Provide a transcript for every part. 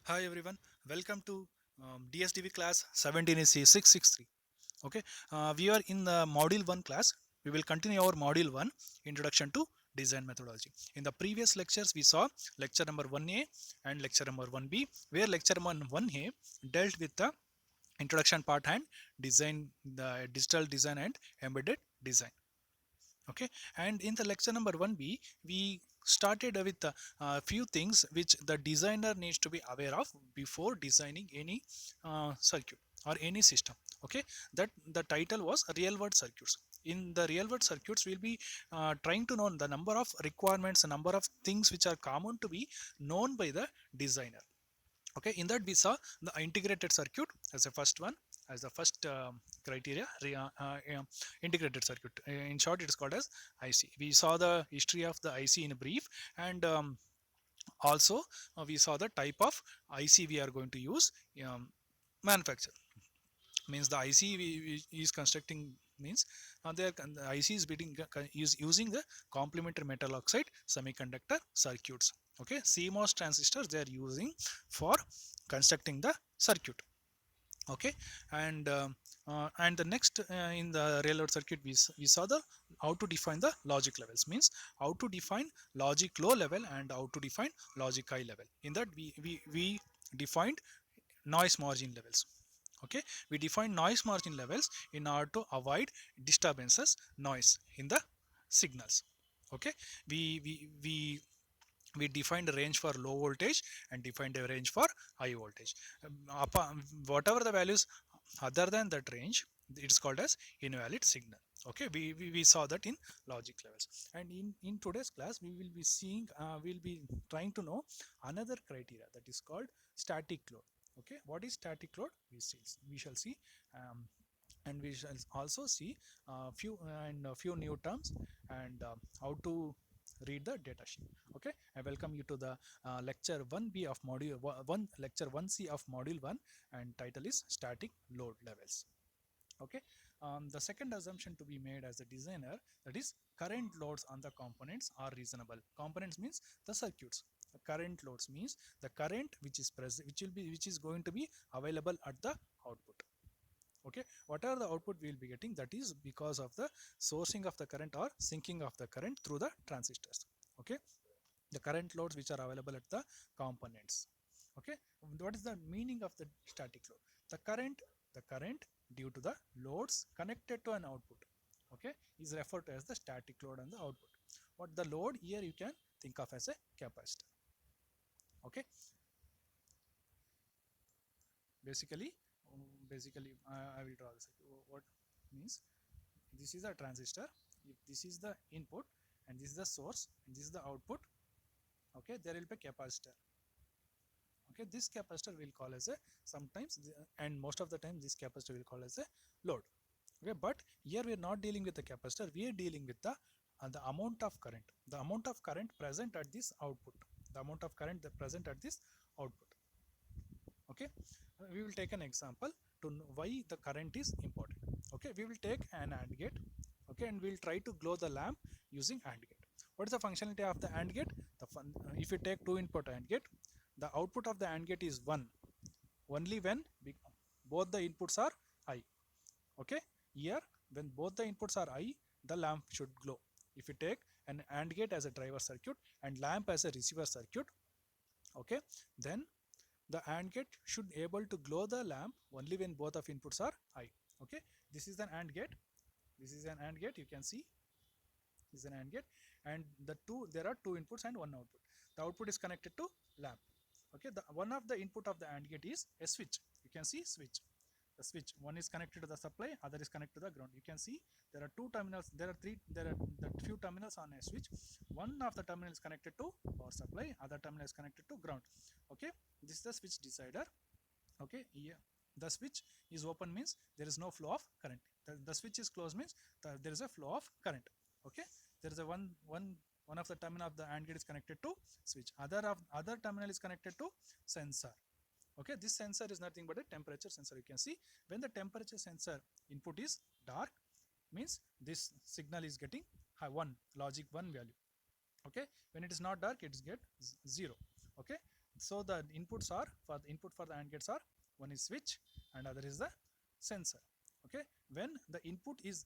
Hi everyone, welcome to DSDV class 17AC 663. Okay, we are in the module 1 class. We will continue our module 1 introduction to design methodology. In the previous lectures, we saw lecture number 1A and lecture number 1B, where lecture number 1A dealt with the introduction part and design, the digital design and embedded design. Okay, and in the lecture number 1B we started with a few things which the designer needs to be aware of before designing any circuit or any system. Okay, that the title was real world circuits. In the real world circuits we'll be trying to know the number of requirements, the number of things which are common to be known by the designer. Okay, in that we saw the integrated circuit as the first one, as the first criteria, integrated circuit. In short, it is called as IC. We saw the history of the IC in brief, and also we saw the type of IC we are going to use. Manufacture means the IC is constructing means the IC is using the complementary metal oxide semiconductor circuits. Okay, CMOS transistors they are using for constructing the circuit. Okay, and and the next in the real world circuit we saw the how to define the logic levels, means how to define logic low level and how to define logic high level. In that we defined noise margin levels. Okay, we define noise margin levels in order to avoid disturbances noise in the signals. Okay, we we we we defined a range for low voltage and defined a range for high voltage. Whatever the values other than that range, it's called as invalid signal. Okay, we saw that in logic levels. And in today's class we will be seeing we'll be trying to know another criteria, that is called static load. Okay, what is static load? We shall see, um, and we shall also see a few new terms, and how to read the data sheet. Okay, I welcome you to the lecture 1B of module 1, lecture 1C of module 1, and title is static load levels. Okay, the second assumption to be made as a designer, that is current loads on the components are reasonable. Components means the circuits. The current loads means the current which is present, which is going to be available at the output. Okay, whatever the output we will be getting, that is because of the sourcing of the current or sinking of the current through the transistors. Okay, the current loads which are available at the components. Okay, what is the meaning of the static load? The current due to the loads connected to an output, okay, is referred to as the static load on the output. What the load here you can think of as a capacitor. Okay, basically I will draw this. What means, this is a transistor, if this is the input and this is the source and this is the output. Okay, there will be a capacitor. Okay, this capacitor will call as a sometimes and most of the time this capacitor will call as a load. Okay, but here we are not dealing with the capacitor, we are dealing with the amount of current, the amount of current present at this output, the amount of current that present at this output. Okay, we will take an example to know why the current is important. Okay, we will take an AND gate. Okay, and we'll try to glow the lamp using AND gate. What is the functionality of the AND gate? If you take two input AND gate, the output of the AND gate is 1 only when both the inputs are high. Okay, here when both the inputs are high, the lamp should glow. If you take an AND gate as a driver circuit and lamp as a receiver circuit, okay, then the AND gate should able to glow the lamp only when both of inputs are high. Okay, this is an AND gate, this is an AND gate, you can see this is an AND gate, and there are two inputs and one output. The output is connected to lamp. Okay, the one of the input of the AND gate is a switch. You can see switch, the switch, one is connected to the supply, other is connected to the ground. You can see there are two terminals, there are the few terminals on a switch. One of the terminal is connected to power supply, other terminal is connected to ground. Okay, this is the switch decider. Okay, here the switch is open means there is no flow of current. The switch is closed means there is a flow of current. Okay, there is a one of the terminal of the AND gate is connected to switch, other terminal is connected to sensor. Okay, this sensor is nothing but a temperature sensor. You can see when the temperature sensor input is dark, means this signal is getting high 1 logic 1 value. Okay, when it is not dark, it is get 0. Okay, So the inputs are, for the input for the AND gates are, one is switch and other is the sensor. Okay, when the input is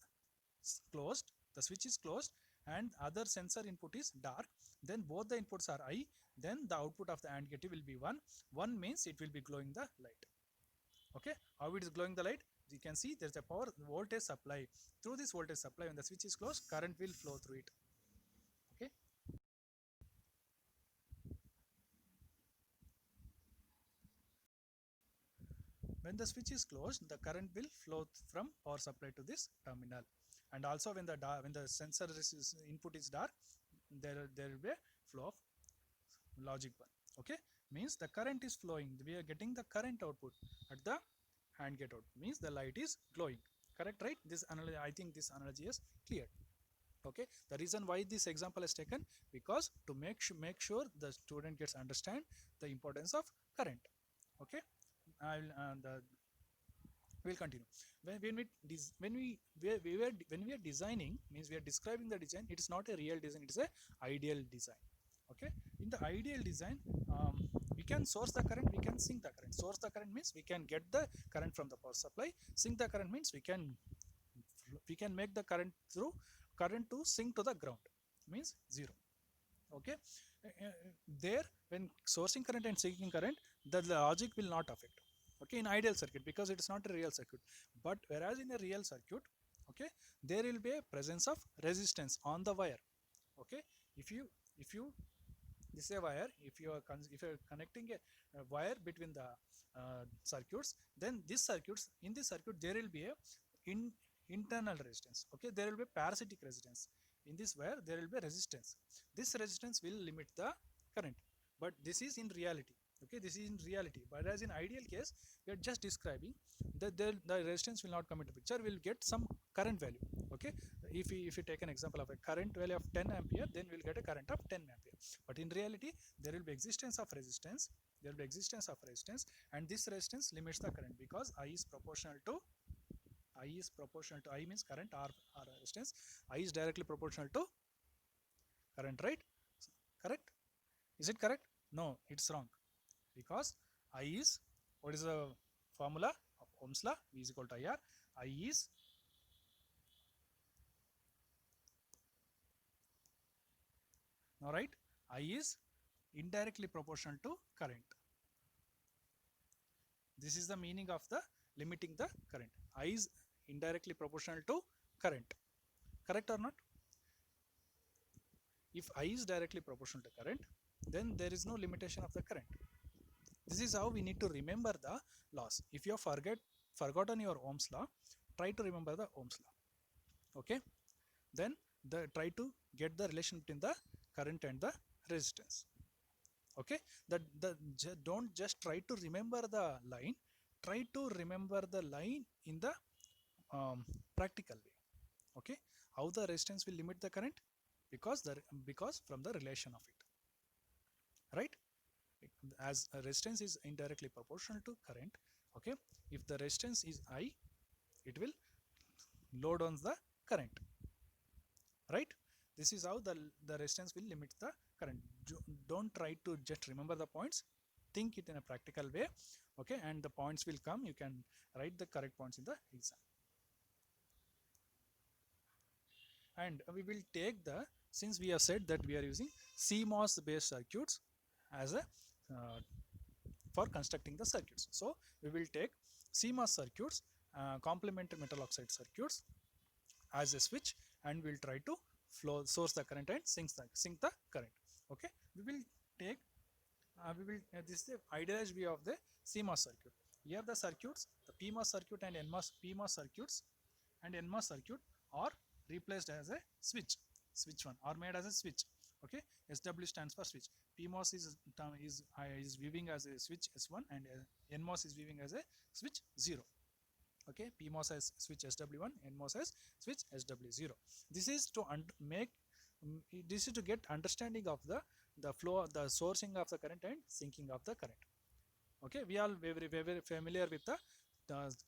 closed, the switch is closed and other sensor input is dark, then both the inputs are I, then the output of the AND gate will be 1. 1 means it will be glowing the light. Okay, how it is glowing the light? You can see there is a power voltage supply. Through this voltage supply, when the switch is closed, current will flow through it. Okay, when the switch is closed, the current will flow from power supply to this terminal. And also when the sensor input is dark, there will be a flow of logic 1. Okay, means the current is flowing, we are getting the current output at the AND gate output, means the light is glowing. Correct, right? This analogy, I think this analogy is clear. Okay, the reason why this example is taken, because to make sure the student gets understand the importance of current. Okay, we'll continue. When we are designing, means we are describing the design, it is not a real design, it is a ideal design. Okay, in the ideal design, we can source the current, we can sink the current. Source the current means we can get the current from the power supply. Sink the current means we can make the current to sink to the ground, means 0. Okay, there when sourcing current and sinking current, the logic will not affect. Okay, in ideal circuit, because it is not a real circuit. But whereas in a real circuit, okay, there will be a presence of resistance on the wire. Okay, if you this is a wire, if you are connecting a wire between the circuits, then in this circuit there will be a in internal resistance. Okay, there will be parasitic resistance. In this wire there will be resistance. This resistance will limit the current, but this is in reality. Okay, this is in reality, but as in ideal case, we are just describing that the resistance will not come into picture, we'll get some current value. Okay, if you take an example of a current value of 10 ampere, then we'll get a current of 10 ampere. But in reality, there will be existence of resistance, and this resistance limits the current, because I is proportional to I means current, r resistance. I is directly proportional to current, right? Correct? Is it correct? No, it's wrong, because I is, what is the formula of Ohm's law? V is equal to IR. I is now, right? I is indirectly proportional to current. This is the meaning of the limiting the current. I is indirectly proportional to current. Correct or not? If I is directly proportional to current, then there is no limitation of the current. This is how we need to remember the laws. If you have forgotten your Ohm's law, try to remember the Ohm's law. Okay, then try to get the relation between the current and the resistance. Okay, don't just try to remember the line, try to remember the line in the practical way. Okay, how the resistance will limit the current? Because from the relation of it, right? As a resistance is indirectly proportional to current. Okay, if the resistance is I, it will load on the current, right? This is how the resistance will limit the current. Don't try to just remember the points, think it in a practical way. Okay, and the points will come, you can write the correct points in the exam. And we will take the, since we have said that we are using CMOS based circuits as a for constructing the circuits, so we will take CMOS circuits, complementary metal oxide circuits as a switch, and we'll try to source the current and sink the current. Okay, we will take this is the idealized view of the CMOS circuit. Here the circuits, the PMOS circuit and PMOS circuits and NMOS circuit are replaced as a switch 1, or made as a switch. Okay, SW stands for switch. PMOS is viewing as a switch S1, and NMOS is viewing as a switch 0. Okay, PMOS as switch SW1, NMOS as switch SW0. This is to this is to get understanding of the flow, the sourcing of the current and sinking of the current. Okay, we are very familiar with the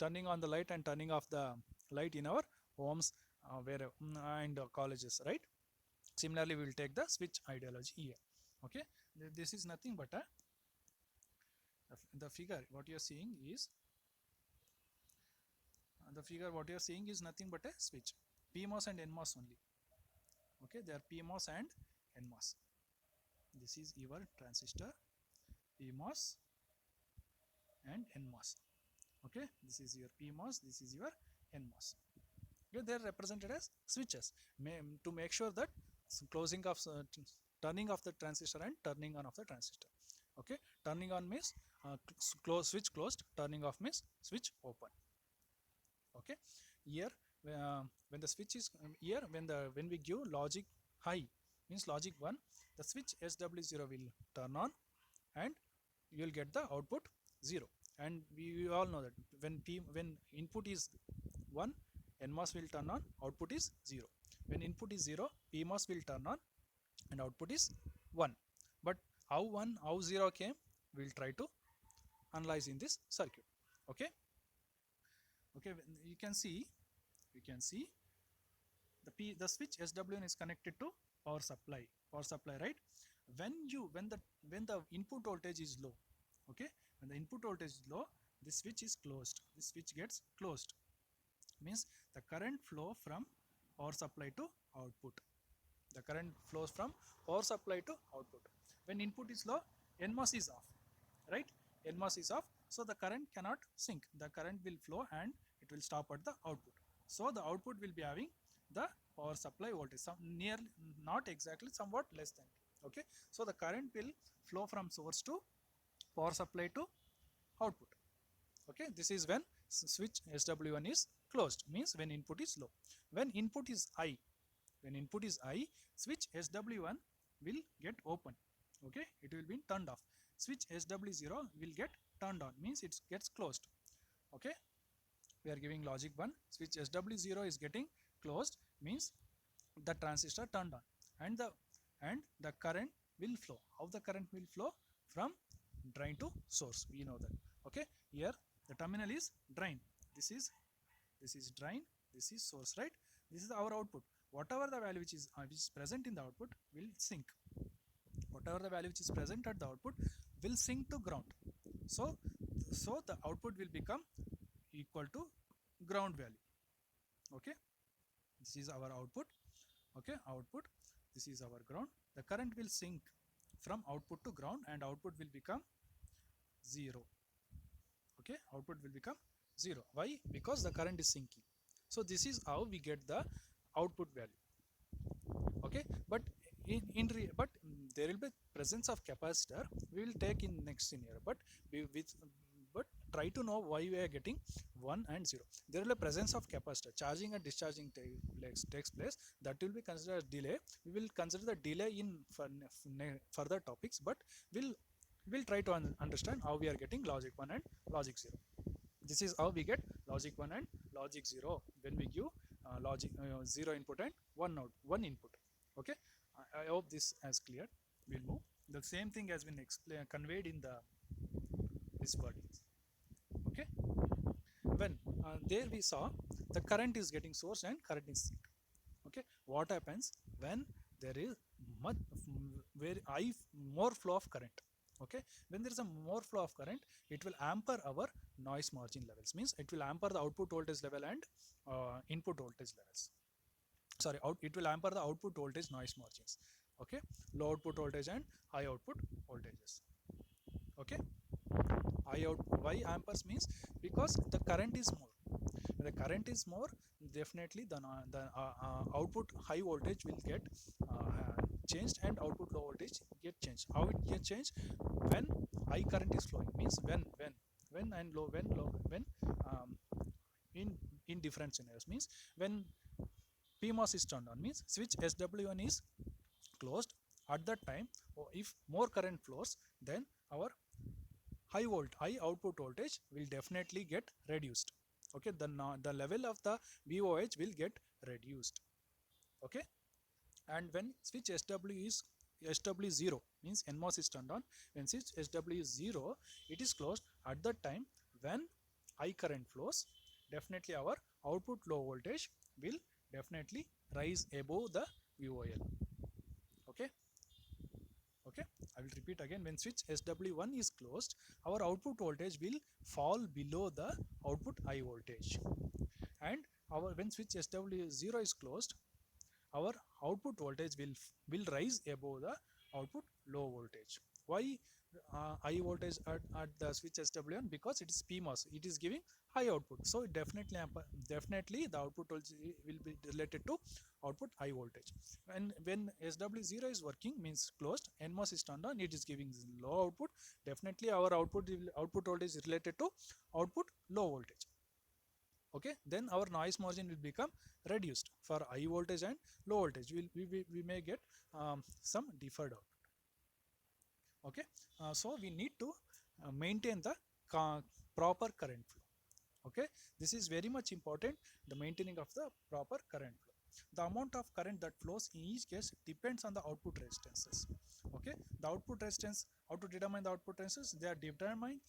turning on the light and turning off the light in our homes, and colleges, right? Similarly, we will take the switch ideology here. Okay, this is nothing but a The figure what you are seeing is nothing but a switch, PMOS and NMOS only. Okay, they are PMOS and NMOS. This is your transistor, PMOS and NMOS. Okay, this is your PMOS, this is your NMOS. Okay, they are represented as switches to make sure that closing of turning off the transistor and turning on of the transistor. Okay, turning on means switch closed, turning off means switch open. Okay, here when the switch is here when we give logic high means logic 1, the switch SW0 will turn on and you will get the output 0. And we all know that when input is 1, NMOS will turn on, output is 0. When input is 0, PMOS will turn on and output is 1. But how 0 came, we will try to analyze in this circuit. Okay, you can see the switch SW1 is connected to power supply, right? When the input voltage is low, okay, when the input voltage is low, this switch is closed, this switch gets closed, means the current flow from power supply to output. The current flows from power supply to output. When input is low, NMOS is off, right? NMOS is off, so the current cannot sink. The current will flow and it will stop at the output. So the output will be having the power supply voltage, not exactly, somewhat less than. Okay, so the current will flow from source to power supply to output. Okay, this is when switch SW1 is closed, means when input is low. When input is high, switch SW1 will get open. Okay, it will be turned off. Switch SW0 will get turned on, means it gets closed. Okay, we are giving logic 1, switch SW0 is getting closed, means the transistor turned on and the current will flow. How the current will flow? From drain to source, we know that. Okay, here the terminal is drain, this is drain, this is source, right? This is our output. Whatever the value which is present in the output will sink. Whatever the value which is present at the output will sink to ground. So the output will become equal to ground value. Okay, this is our output. Okay, output, this is our ground. The current will sink from output to ground and output will become 0. Okay, output will become 0. Why? Because the current is sinking. So this is how we get the output value. Okay, but there will be presence of capacitor, we will take in next scenario, but try to know why we are getting 1 and 0. There will be presence of capacitor, charging and discharging takes place, that will be considered as delay. We will consider the delay in further topics, but we'll try to understand how we are getting logic 1 and logic 0. This is how we get logic 1 and logic 0 when we give logic 0 input and 1 input. Okay, I hope this is clear. We'll move. The same thing has been conveyed in this wordings. Okay, when there we saw the current is getting source and current is sink. Okay, what happens when there is more flow of current? Okay, when there is a more flow of current, it will amper our noise margin levels, means it will amper the output voltage level and input voltage levels. Sorry, it will amper the output voltage noise margins. Okay, low output voltage and high output voltages. Okay, why ampers means because the current is more. When the current is more, definitely the output high voltage will get changed and output low voltage get changed. How it get changed? When high current is flowing, means when in different scenarios, means when PMOS is turned on, means switch SW1 is closed. At that time, if more current flows, then our high output voltage will definitely get reduced. Okay, the level of the VOH will get reduced. Okay, and when switch SW0 means NMOS is turned on, when switch SW is 0, it is closed. At that time, when high current flows, definitely our output low voltage will definitely rise above the VOL. Okay, I will repeat again, when switch SW1 is closed, our output voltage will fall below the output high voltage, and our when switch SW0 is closed, our output voltage will rise above the output low voltage. Why high voltage at the switch SW1? Because it is PMOS, it is giving high output, so it definitely the output voltage will be related to output high voltage. And when SW0 is working, means closed, NMOS is turned on, it is giving low output, definitely our output voltage is related to output low voltage. Okay, then our noise margin will become reduced for high voltage and low voltage. We may get some deferred output. Okay, so we need to maintain the proper current flow. Okay, this is very much important, the maintaining of the proper current flow. The amount of current that flows in each case depends on the output resistances. Okay, the output resistance, how to determine the output resistance? They are determined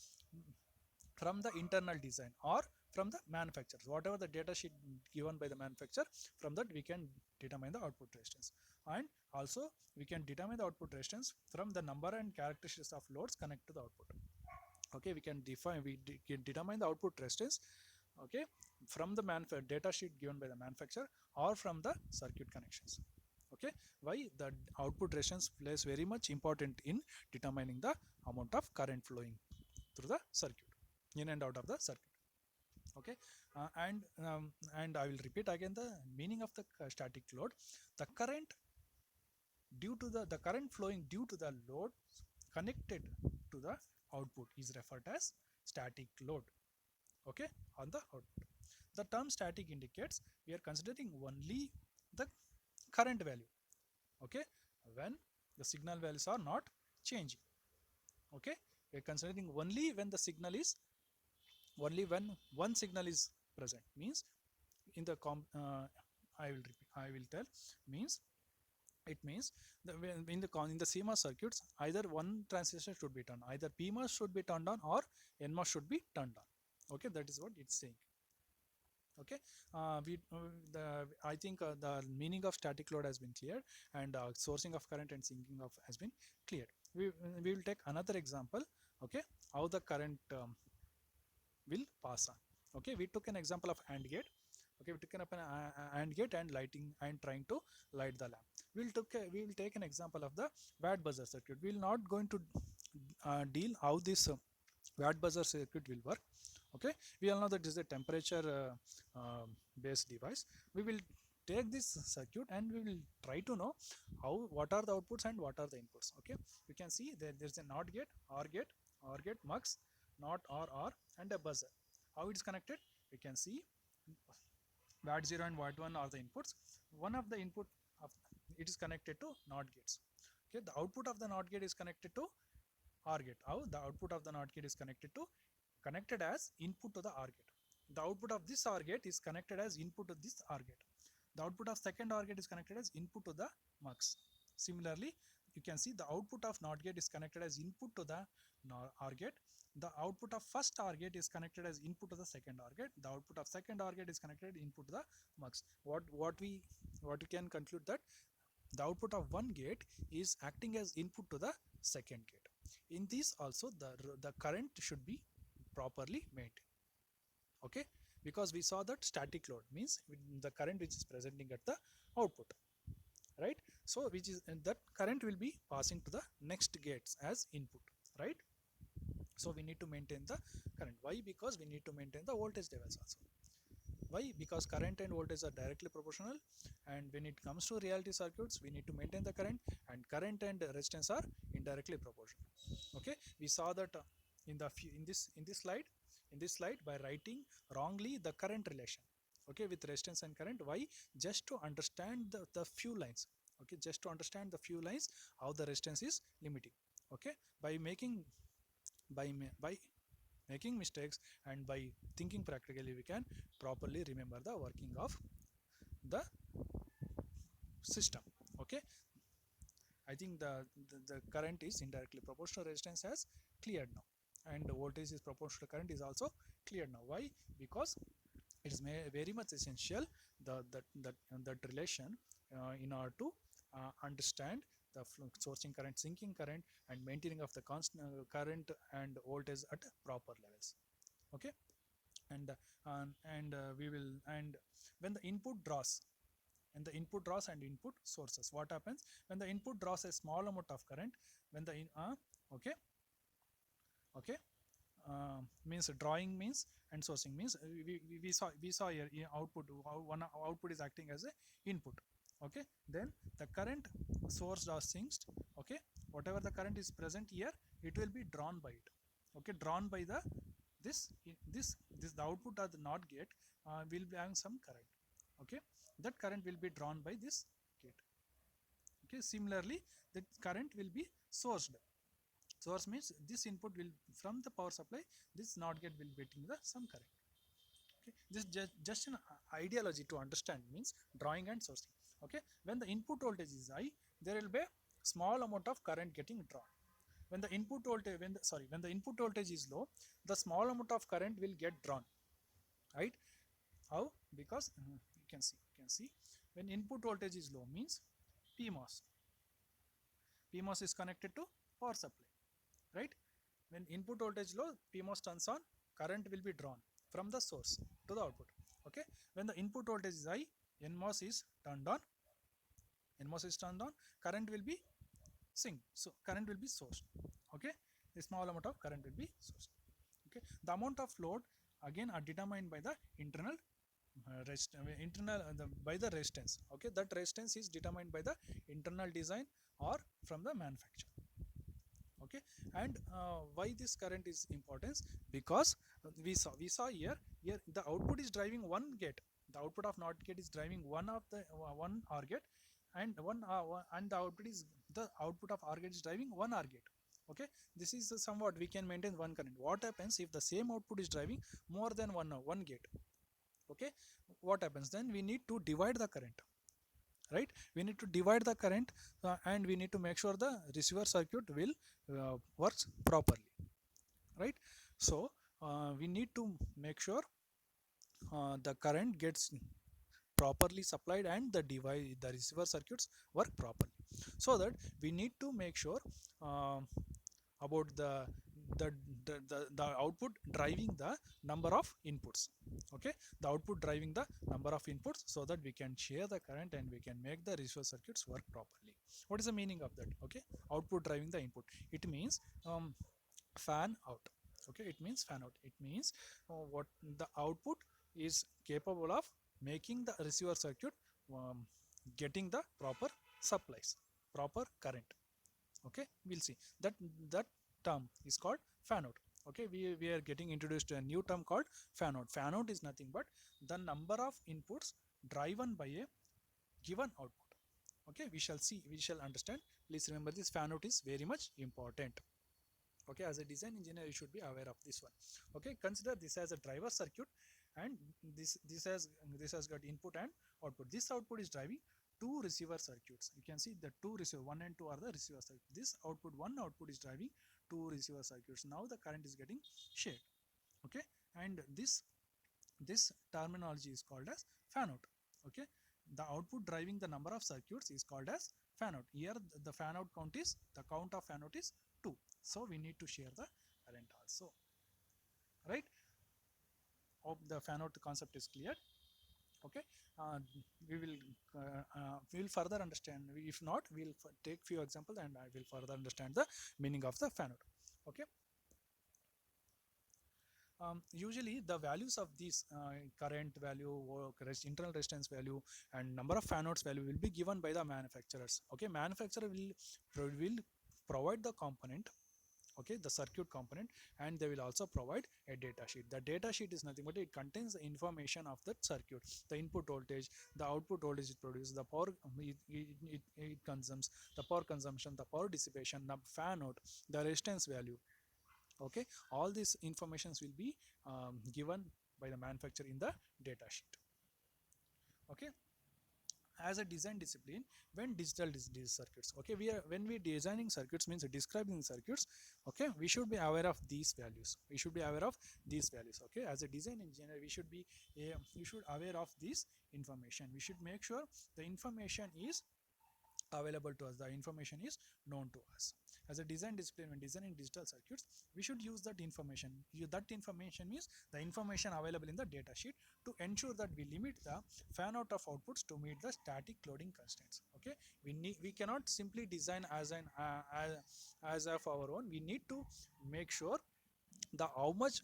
from the internal design or from the manufacturers, whatever the data sheet given by the manufacturer, from that we can determine the output resistance. And also we can determine the output resistance from the number and characteristics of loads connected to the output. Okay, we can can determine the output resistance, okay, from the data sheet given by the manufacturer or from the circuit connections. Okay, why? The output resistance plays very much important in determining the amount of current flowing through the circuit, in and out of the circuit. Okay, and I will repeat again the meaning of the static load. The current due to the current flowing due to the load connected to the output is referred as static load. Okay, on the output. The term static indicates we are considering only the current value. Okay, when the signal values are not changing. Okay, we are considering only when the signal is only when one signal is present, means in the I will tell, means it means in the CMOS circuits, either one transistor should be turned, either PMOS should be turned on or NMOS should be turned on. Okay, that is what it's saying. Okay, I think the meaning of static load has been cleared, and sourcing of current and sinking of has been cleared. We will take another example. Okay, how the current will pass on. Okay, we took an example of AND gate. Okay, we took an AND gate and lighting and trying to light the lamp. We will take an example of the watt buzzer circuit. We will not going to deal how this watt buzzer circuit will work. Okay, we all know that this is a temperature based device. We will take this circuit and we will try to know what are the outputs and what are the inputs. Okay, you can see there is a NOT gate, OR gate, OR gate, MUX, NOT, OR, and a buzzer. How it is connected? You can see watt 0 and watt 1 are the inputs. One of the input of it is connected to NOT gates. Okay, the output of the NOT gate is connected to OR gate. How the output of the NOT gate is connected as input to the OR gate. The output of this OR gate is connected as input to this OR gate. The output of second OR gate is connected as input to the MUX. Similarly, you can see the output of NOT gate is connected as input to the OR gate. The output of first OR gate is connected as input to the second OR gate. The output of second OR gate is connected input to the MUX. What we can conclude that the output of one gate is acting as input to the second gate. In this also the current should be properly maintained. Okay, because we saw that static load means the current which is presenting at the output, right? So which is that current will be passing to the next gates as input, right? So we need to maintain the current. Why? Because we need to maintain the voltage levels also. Why? Because current and voltage are directly proportional, and when it comes to reality circuits, we need to maintain the current, and current and resistance are indirectly proportional. Okay, we saw that in this slide by writing wrongly the current relation. Okay, with resistance and current. Why? Just to understand the few lines. Okay, just to understand the few lines how the resistance is limiting. Okay, by making mistakes and by thinking practically, we can properly remember the working of the system. Okay, I think the current is indirectly proportional, resistance has cleared now, and the voltage is proportional to current is also cleared now. Why? Because it is very much essential that relation in order to understand the sourcing current, sinking current, and maintaining of the constant current and voltage at proper levels. Okay, and we will, and when the input draws, and the input draws and input sources, what happens when the input draws a small amount of current, when the okay, okay, means drawing means, and sourcing means, we saw here output, one output is acting as a input. Okay, then the current source or singed, okay, whatever the current is present here, it will be drawn by it. Okay, drawn by the this the output of the NOT gate will be having some current. Okay, that current will be drawn by this gate. Okay, similarly the current will be sourced. Source means this input will, from the power supply, this NOT gate will be getting the some current. Okay, this just an ideology to understand, means drawing and sourcing. Okay, when the input voltage is high, there will be a small amount of current getting drawn. When the input voltage, when the input voltage is low, the small amount of current will get drawn, right? How? Because you can see when input voltage is low means PMOS is connected to power supply, right? When input voltage low, PMOS turns on, current will be drawn from the source to the output. Okay, when the input voltage is high, NMOS is turned on, current will be synced, so current will be sourced. Okay, a small amount of current will be sourced. Okay, the amount of load again are determined by the internal by the resistance. Okay, that resistance is determined by the internal design or from the manufacturer. Okay, and why this current is important, because we saw here the output is driving one gate, the output of NOT gate is driving one of the one OR gate, and and the output of OR gate is driving one OR gate. Okay, this is somewhat we can maintain one current. What happens if the same output is driving more than one gate? Okay, what happens then? We need to divide the current, right? We need to divide the current, and we need to make sure the receiver circuit will works properly, right? So we need to make sure the current gets properly supplied and the receiver circuits work properly, so that we need to make sure uh, about the, the output driving the number of inputs. Okay, the output driving the number of inputs, so that we can share the current and we can make the receiver circuits work properly. What is the meaning of that? Okay, output driving the input, it means fan out. Okay, it means fan out. It means what the output is capable of making the receiver circuit getting the proper supplies, proper current. Okay, we'll see that that term is called fan out. Okay, we are getting introduced to a new term called fan out. Fan out is nothing but the number of inputs driven by a given output. Okay, we shall see, we shall understand. Please remember, this fan out is very much important. Okay, as a design engineer you should be aware of this one. Okay, consider this as a driver circuit, and this has got input and output. This output is driving two receiver circuits. You can see the two receiver, 1 and 2 are the receiver circuit. This output, one output is driving two receiver circuits. Now the current is getting shared. Okay, and this terminology is called as fan out. Okay, the output driving the number of circuits is called as fan out. Here the fan out count is, the count of fan out is 2, so we need to share the current also, right? Hope the fan out concept is clear. Okay, we will further understand. If not, we'll take few examples and I will further understand the meaning of the fan out. Okay, usually the values of these current value or internal resistance value and number of fan outs value will be given by the manufacturers. Okay, manufacturer will provide the component, okay, the circuit component, and they will also provide a data sheet. The data sheet is nothing but it contains the information of that circuit, the input voltage, the output voltage it produces, the power it consumes, the power consumption, the power dissipation, the fan out, the resistance value. Okay, all these informations will be given by the manufacturer in the data sheet. Okay, as a design discipline, when digital circuits, okay, when we designing circuits means describing circuits, okay, we should be aware of these values. We should be aware of these values. Okay, as a design engineer we should be you should aware of this information. We should make sure the information is available to us, the information is known to us. As a design discipline, when designing digital circuits, we should use that information. That information means the information available in the data sheet to ensure that we limit the fan out of outputs to meet the static loading constraints. Okay, we cannot simply design as of our own. We need to make sure the how much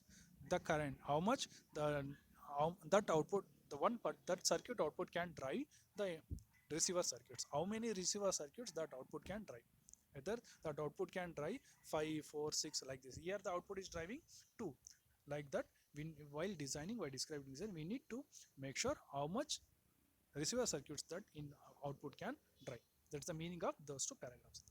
the current, how much the that output, the one part that circuit output can drive the receiver circuits, how many receiver circuits that output can drive, whether that output can drive 5, 4, 6 like this. Here the output is driving 2, like that. While designing, while describing design, we need to make sure how much receiver circuits that in output can drive. That's the meaning of those two paragraphs.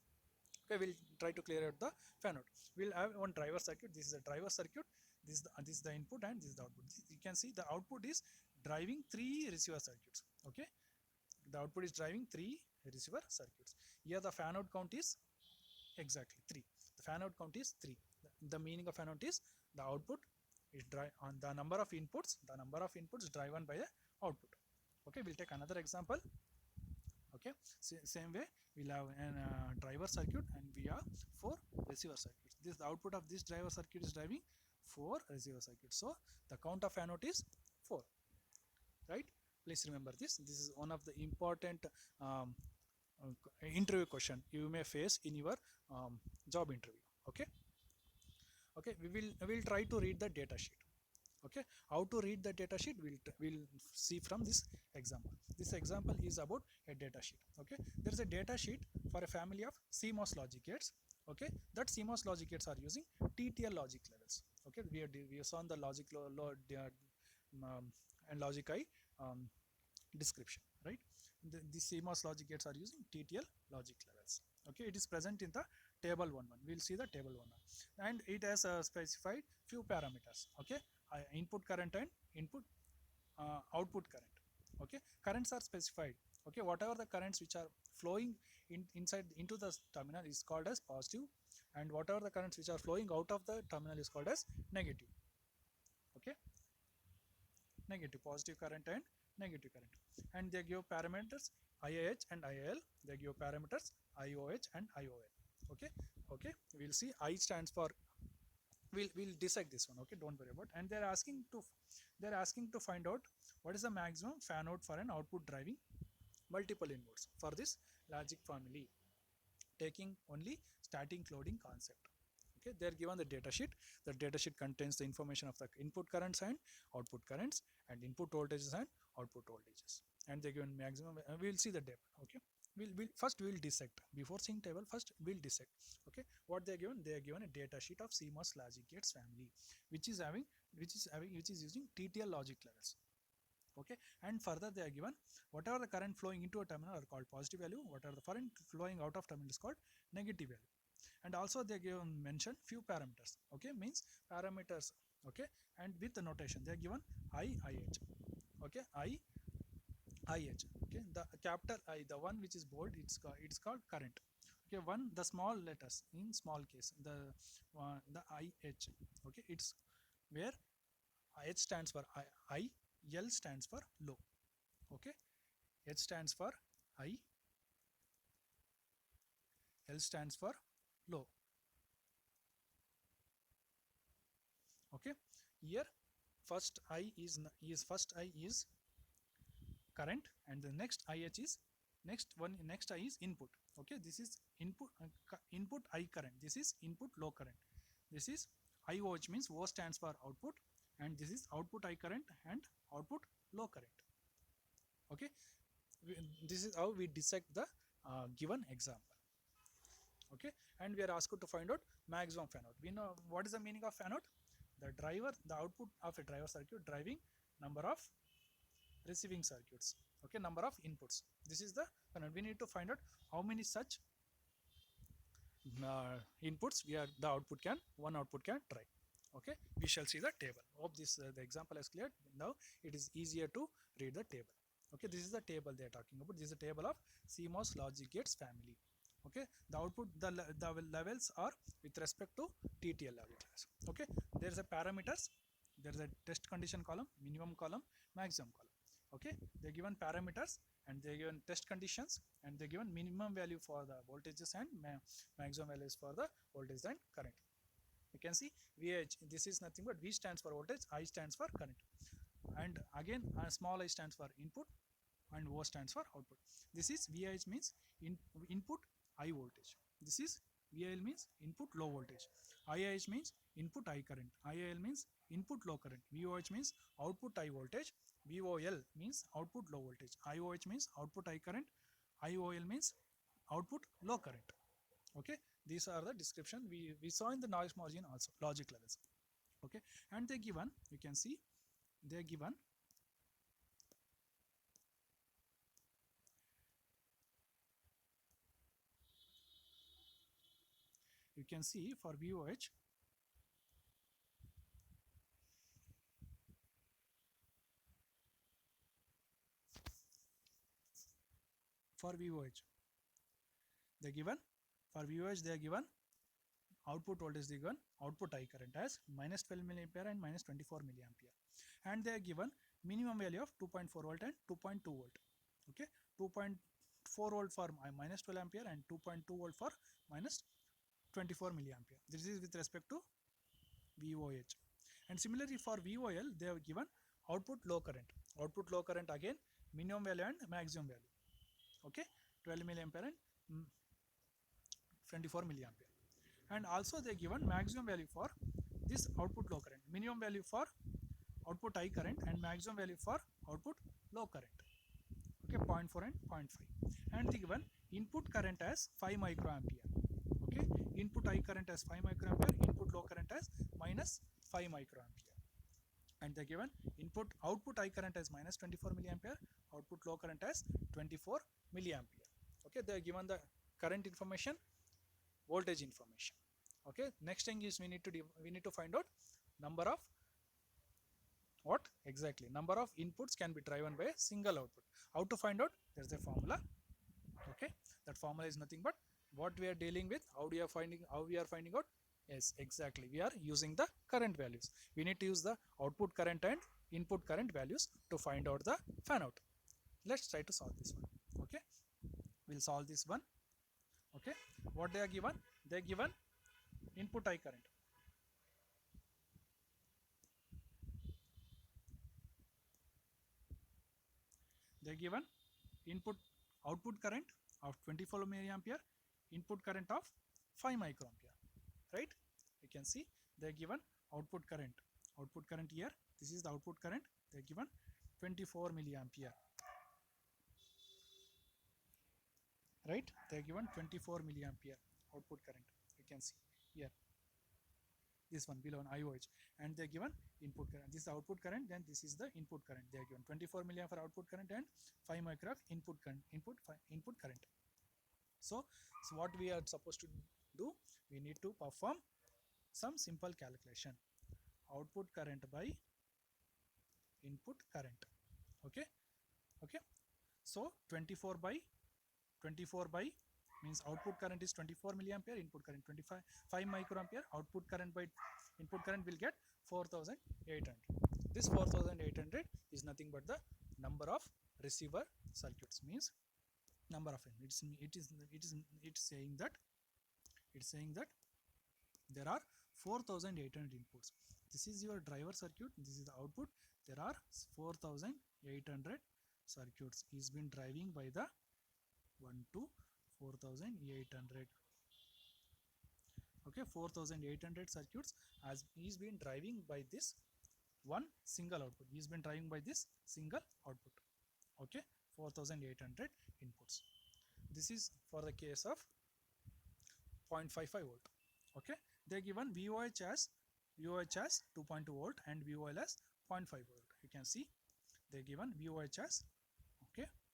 Okay, we'll try to clear out the fan out. We'll have one driver circuit. This is a driver circuit. This is the input and this is the output. You can see the output is driving 3 receiver circuits. Okay, the output is driving 3 receiver circuits. Here the fan out count is exactly 3. The fan out count is 3. The meaning of fan out is the output is drive on the number of inputs. The number of inputs driven by the output. Okay, we'll take another example. Okay, same way we'll have a driver circuit and we have 4 receiver circuits. This, the output of this driver circuit is driving 4 receiver circuits. So the count of fan out is 4, right? Please remember this. This is one of the important interview question you may face in your job interview. Okay, okay, we will try to read the data sheet. Okay, how to read the data sheet we'll see from this example. This example is about a data sheet. Okay, there is a data sheet for a family of CMOS logic gates. Okay, that CMOS logic gates are using TTL logic levels. Okay, we saw the logic and logic I description, right? The CMOS logic gates are using TTL logic levels. Okay, it is present in the table 1.1. We'll see the table 1.1, and it has specified few parameters. Okay, input current and input output current. Okay, currents are specified. Okay, whatever the currents which are flowing inside into the terminal is called as positive, and whatever the currents which are flowing out of the terminal is called as negative. Okay, negative, positive current and negative current, and they give parameters IIH and IIL. They give parameters IOH and IOL. Okay, okay, we'll see. I stands for, we'll dissect this one. Okay, don't worry about. And they're asking to find out what is the maximum fan out for an output driving multiple inputs for this logic family, taking only static loading concept. Okay, they're given the data sheet. The data sheet contains the information of the input currents and output currents, and input voltages and output voltages, and they're given maximum. We'll see the table. Okay, we'll dissect. Before seeing table, first we'll dissect. Okay, what they're given a data sheet of CMOS logic gates family, which is using TTL logic levels. Okay, and further they are given whatever the current flowing into a terminal are called positive value, whatever the current flowing out of terminal is called negative value. And also they given mention few parameters. Okay, means parameters. Okay, and with the notation they are given IIH. Okay, IH. Okay, the capital I, the one which is bold, it's called current. Okay, the small letters in small case, the IH. Okay, it's where H stands for I, L stands for low. Okay, H stands for I, L stands for low. Okay, here first I is current, and the next IH is next I is input. Okay, this is input I current, this is input low current, this is IOH means O stands for output, and this is output I current and output low current. Okay, this is how we dissect the given example. Okay, and we are asked to find out maximum fan out. We know what is the meaning of fan out. The output of a driver circuit driving number of receiving circuits. Okay, number of inputs. This is the fan out. We need to find out how many such inputs the output can drive. Okay, we shall see the table. Hope this the example is clear. Now it is easier to read the table. Okay, this is the table they are talking about. This is a table of CMOS logic gates family. Okay, the output, the levels are with respect to TTL levels. Okay, there is a parameters, there is a test condition column, minimum column, maximum column. Okay, they are given parameters and they given test conditions, and they given minimum value for the voltages and maximum values for the voltage and current. You can see VH, this is nothing but V stands for voltage, I stands for current, and again small I stands for input and O stands for output. This is VIH means input high voltage. This is VIL means input low voltage. IIH means input high current. IIL means input low current. VOH means output high voltage. VOL means output low voltage. IOH means output high current. IOL means output low current. Okay, these are the description we saw in the noise margin also, logic levels. Okay, and they given, you can see they are given you can see for VOH, for VOH they given, for VOH they are given output voltage, they given output high current as minus 12 milliampere and minus 24 milliampere, and they are given minimum value of 2.4 volt and 2.2 volt. Okay, 2.4 volt for minus 12 ampere and 2.2 volt for minus 24 milliampere. This is with respect to VOH. And similarly for VOL, they have given output low current. Output low current again minimum value and maximum value. Okay, 12 milliampere and 24 milliampere. And also they given maximum value for this output low current, minimum value for output high current and maximum value for output low current. Okay, 0.4 and 0.5. And they given input current as 5 microampere. Okay, input high current as 5 microampere, input low current as minus 5 microampere. And they given output high current as minus 24 milliampere, output low current as 24 milliampere. Okay, they are given the current information, voltage information. Okay, next thing is we need to find out number of what exactly number of inputs can be driven by a single output. How to find out? There's a formula. Okay, that formula is nothing but what we are dealing with, how we are finding out. Yes, exactly, we are using the current values. We need to use the output current and input current values to find out the fan out. Let's try to solve this one. Okay, we'll solve this one. Okay, what they are given? They are given input high current. They are given output current of 24 milliampere, input current of 5 microampere, right? You can see they are given output current here. This is the output current. They are given 24 milliampere, right? They are given 24 milliampere output current. You can see here, this one below an IOH, and they are given input current. This is the output current, then this is the input current. They are given 24 milliampere output current and 5 microamp input current. So what we are supposed to do, we need to perform some simple calculation. Output current by input current. Okay, so 24 by means output current is 24 milliampere, input current 5 microampere, output current by input current will get 4800. This 4800 is nothing but the number of receiver circuits, means number of it's saying that there are 4800 inputs. This is your driver circuit, this is the output. There are 4800 circuits is been driving by the 1 to 4800. Okay, 4800 circuits has is been driving by this one single output. Is been driving by this single output. Okay, 4800 inputs. This is for the case of 0.55 volt. Okay, they are given VOH as 2.2 volt and VOL as 0.5 volt. You can see they are given VOH as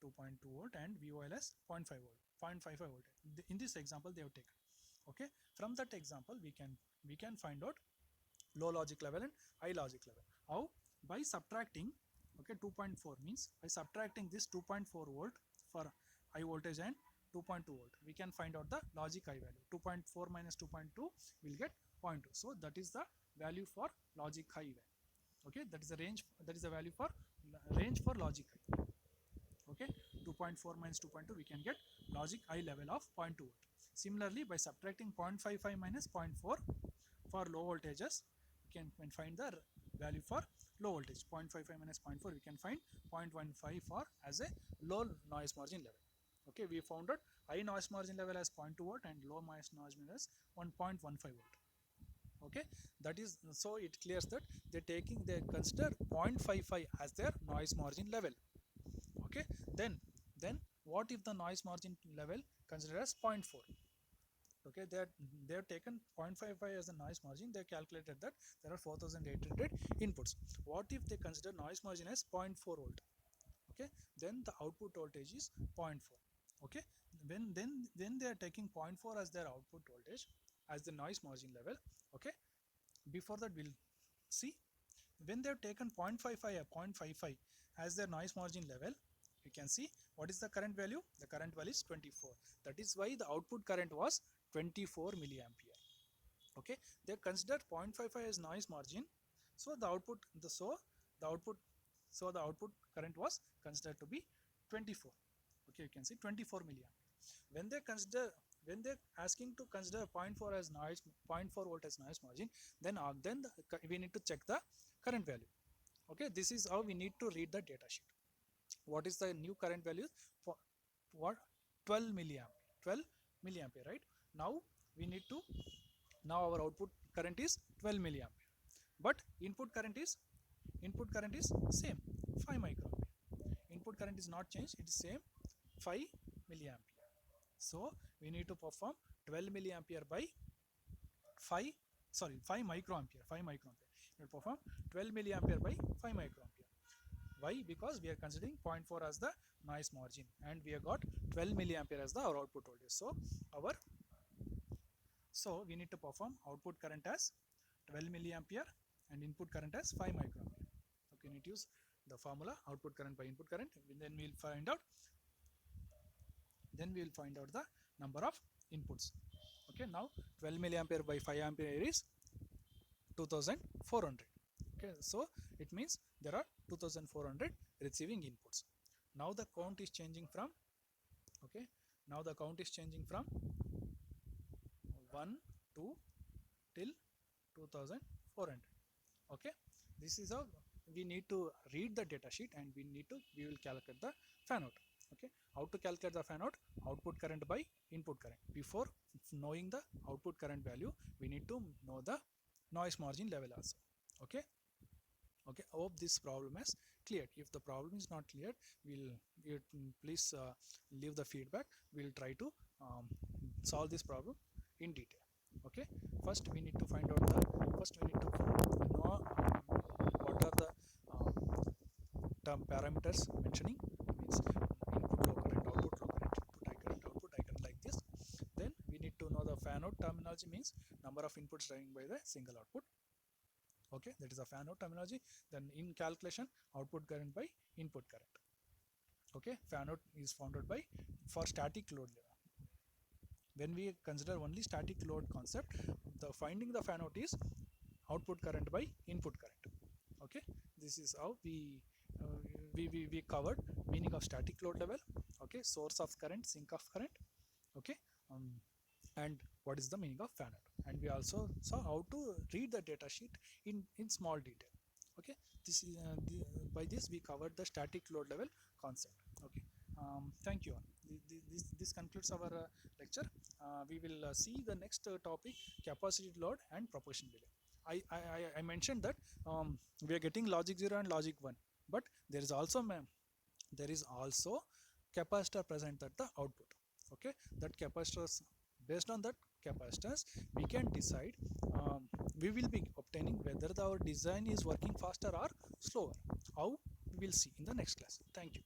2.2 volt and VOL as 0.5 volt, 0.55 volt. In this example they have taken. Okay, from that example we can find out low logic level and high logic level. How? By subtracting. Okay, 2.4 means by subtracting this 2.4 volt for high voltage and 2.2 volt, we can find out the logic high value. 2.4 minus 2.2 will get 0.2. So that is the value for logic high value. Okay, that is the range, that is the value for range for logic high. Okay, 2.4 2.4 minus 2.2, we can get logic high level of 0.2 volt. Similarly, by subtracting 0.55 minus 0.4 for low voltages, we can find the value for low voltage. 0.55 minus 0.4, we can find 0.15 for as a low noise margin level. Okay, we found out high noise margin level as 0.2 volt and low noise margin as 1.15 volt. Okay, that is, so it clears that they consider 0.55 as their noise margin level. Okay, then what if the noise margin level considered as 0.4? Okay, they have taken 0.55 as the noise margin. They calculated that there are 4800 inputs. What if they consider noise margin as 0.4 volt? Okay, then the output voltage is 0.4. Okay, when then they are taking 0.4 as their output voltage as the noise margin level. Okay, before that we'll see, when they have taken 0.55 as their noise margin level, you can see what is the current value. The current value is 24. That is why the output current was 24 milliampere. Okay, they consider 0.55 as noise margin, so the output current was considered to be 24. Okay, you can see 24 milliampere. When they're asking to consider 0.4 as noise, 0.4 volt as noise margin, then we need to check the current value. Okay, this is how we need to read the data sheet. What is the new current value? For what? 12 milliampere, right? Now we need to, now our output current is 12 milliampere, but input current is same, 5 microampere. Input current is not changed, it is same, 5 milliampere. So we need to perform 12 milliampere by 5 microampere. We will perform 12 milliampere by 5 microampere. Why? Because we are considering 0.4 as the noise margin and we have got 12 milliampere as our output voltage. So we need to perform output current as 12 milliampere and input current as 5 microampere. Okay, we need to use the formula output current by input current. Then we will find out the number of inputs. Okay, now 12 milliampere by 5 ampere is 2400. Okay, so it means there are 2400 receiving inputs. Now the count is changing from 1 2 till 2400. Okay, this is how we need to read the data sheet and we will calculate the fan out. Okay, how to calculate the fan out? Output current by input current. Before knowing the output current value, we need to know the noise margin level also. Okay, hope this problem is cleared. If the problem is not cleared, please leave the feedback. We'll try to solve this problem in detail. Okay, first we need to know what are the term parameters mentioning, means input low current, output low current, output high current, like this. Then we need to know the fan out terminology, means number of inputs driving by the single output. Okay, that is a fan out terminology. Then in calculation, output current by input current. Okay, fan out is found out by for static load. When we consider only static load concept, the finding the fan out is output current by input current. Okay, this is how we covered meaning of static load level. Okay, source of current, sink of current. Okay, and what is the meaning of fan out, and we also saw how to read the data sheet in small detail. Okay, this is by this we covered the static load level concept. Okay, thank you all. This concludes our lecture. We will see the next topic, capacitive load and propagation delay. I mentioned that we are getting logic 0 and logic 1, but there is also capacitor present at the output. Okay, that capacitors, based on that capacitors, we can decide, we will be obtaining whether our design is working faster or slower. How, we will see in the next class. Thank you.